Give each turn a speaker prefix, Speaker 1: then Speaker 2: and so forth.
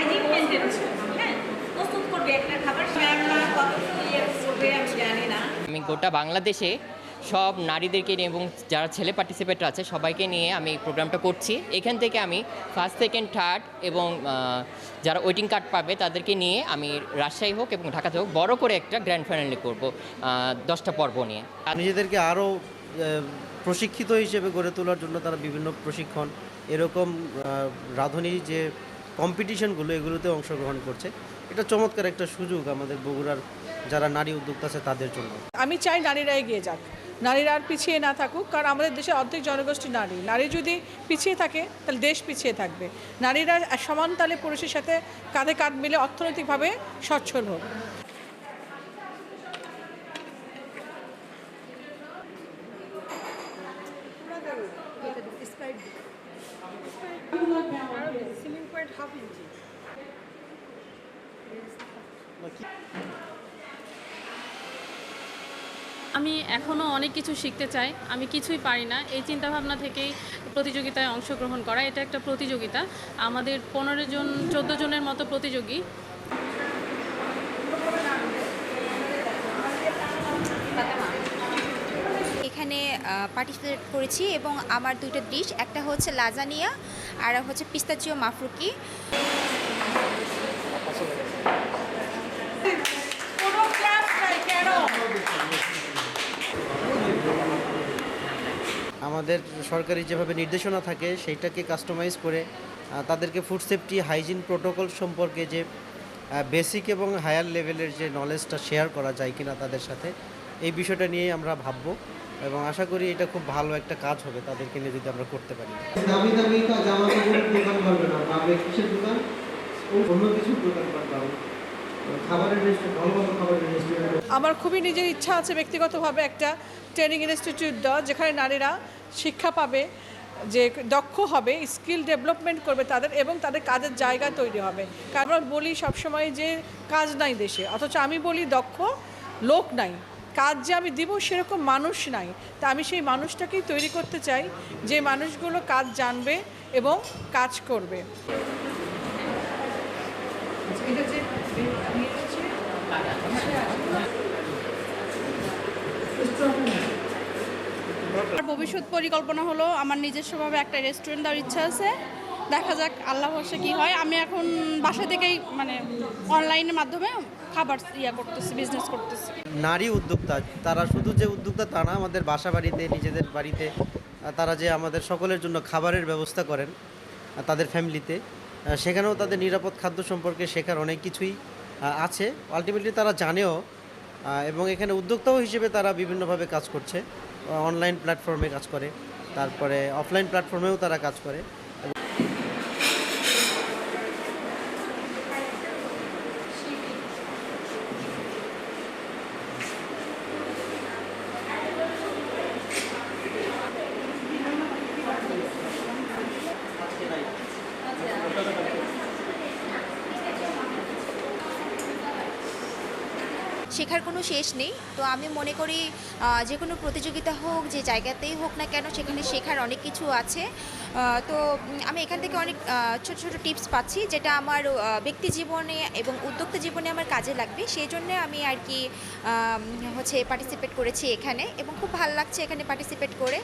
Speaker 1: Hygiene maintain হ্যাঁ প্রস্তুত করবে একটা খাবার রান্না কতটুকু করবে আমি জানি না।
Speaker 2: আমি গোটা বাংলাদেশে সব নারীদেরকে নিয়ে এবং যারা ছেলে পার্টিসিপেটর আছে সবাইকে নিয়ে আমি এই প্রোগ্রামটা করছি। এখান থেকে আমি ফার্স্ট সেকেন্ড থার্ড এবং যারা ওয়েটিং কার্ড পাবে তাদেরকে নিয়ে আমি রাজশাহী হোক এবং ঢাকাতে হোক বড় করে একটা গ্র্যান্ড ফাইনালে করব 10টা পর্ব নিয়ে।
Speaker 3: নিজেদেরকে আরও প্রশিক্ষিত হিসেবে গড়ে তোলার জন্য তারা বিভিন্ন প্রশিক্ষণ এরকম রাঁধুনির যে কম্পিটিশনগুলো এগুলোতে অংশগ্রহণ করছে। এটা চমৎকার একটা সুযোগ আমাদের বগুড়ার যারা নারী উদ্যোক্তা আছে তাদের জন্য।
Speaker 4: আমি চাই নারীরা এগিয়ে যাক, নারীরা আর পিছিয়ে না থাকুক, কারণ আমাদের দেশে অর্ধেক জনগোষ্ঠী নারী। নারী যদি পিছিয়ে থাকে তাহলে দেশ পিছিয়ে থাকবে। নারীরা সমান তালে পুরুষের সাথে কাঁধে কাঁধ মিলে অর্থনৈতিকভাবে সচ্ছল হোক।
Speaker 5: আমি এখনও অনেক কিছু শিখতে চাই, আমি কিছুই পারি না। এই চিন্তাভাবনা থেকেই প্রতিযোগিতায় অংশগ্রহণ করা। এটা একটা প্রতিযোগিতা, আমাদের 15 জন 14 জনের মতো প্রতিযোগী।
Speaker 6: এখানে পার্টিসিপেট করেছি এবং আমার দুটো ডিশ, একটা হচ্ছে লাজানিয়া আর হচ্ছে পিস্তাচিও মাফরুকি।
Speaker 3: আমাদের সরকারি যেভাবে নির্দেশনা থাকে সেইটাকে কাস্টমাইজ করে তাদেরকে ফুড সেফটি হাইজিন প্রোটোকল সম্পর্কে যে বেসিক এবং হায়ার লেভেলের যে নলেজটা শেয়ার করা যায় কিনা তাদের সাথে, এই বিষয়টা নিয়েই আমরা ভাববো এবং আশা করি এটা খুব ভালো একটা কাজ হবে তাদেরকে নিয়ে যদি আমরা করতে পারি।
Speaker 7: দামি দামি জামা কাপড়ের দোকান করবে না, পাবে কিসের দোকান, অন্য কিছুর দোকান পাবে, খাবারের রেস্টুরেন্ট, ভালো ভালো খাবারের রেস্টুরেন্ট।
Speaker 4: আমার খুবই নিজের ইচ্ছা আছে ব্যক্তিগতভাবে একটা ট্রেনিং ইনস্টিটিউট দেওয়া, যেখানে নারীরা শিক্ষা পাবে, যে দক্ষ হবে, স্কিল ডেভেলপমেন্ট করবে তাদের এবং তাদের কাজের জায়গা তৈরি হবে। কারণ আমরা বলি সবসময় যে কাজ নাই দেশে, অথচ আমি বলি দক্ষ লোক নাই, কাজ যে আমি দিব সেরকম মানুষ নাই। তা আমি সেই মানুষটাকেই তৈরি করতে চাই, যে মানুষগুলো কাজ জানবে এবং কাজ করবে।
Speaker 8: ভবিষ্যৎ পরিকল্পনা হলো আমার নিজস্বভাবে একটা রেস্টুরেন্ট দেওয়ার ইচ্ছা আছে। দেখা যাক আল্লাহ ভরসা কী হয়। আমি এখন বাসা থেকেই মানে অনলাইনের মাধ্যমে খাবার করতেছি, বিজনেস করতেছি।
Speaker 3: নারী উদ্যোক্তা তারা শুধু যে উদ্যোক্তা তা না, আমাদের বাসা বাড়িতে নিজেদের বাড়িতে তারা যে আমাদের সকলের জন্য খাবারের ব্যবস্থা করেন তাদের ফ্যামিলিতে, সেখানেও তাদের নিরাপদ খাদ্য সম্পর্কে শেখার অনেক কিছুই আছে। আলটিমেটলি তারা জানেও এবং এখানে উদ্যোক্তাও হিসেবে তারা বিভিন্নভাবে কাজ করছে। অনলাইন প্ল্যাটফর্মে কাজ করে, তারপরে অফলাইন প্ল্যাটফর্মেও তারা কাজ করে।
Speaker 6: শেখার কোনো শেষ নেই। তো আমি মনে করি যে কোনো প্রতিযোগিতা হোক, যে জায়গাতেই হোক না কেন, সেখানে শেখার অনেক কিছু আছে। তো আমি এখান থেকে অনেক ছোট ছোট টিপস পাচ্ছি, যেটা আমার ব্যক্তি জীবনে এবং উদ্যোক্তা জীবনে আমার কাজে লাগবে। সেই জন্য আমি আর কি হচ্ছে পার্টিসিপেট করেছি এখানে এবং খুব ভালো লাগছে এখানে পার্টিসিপেট করে।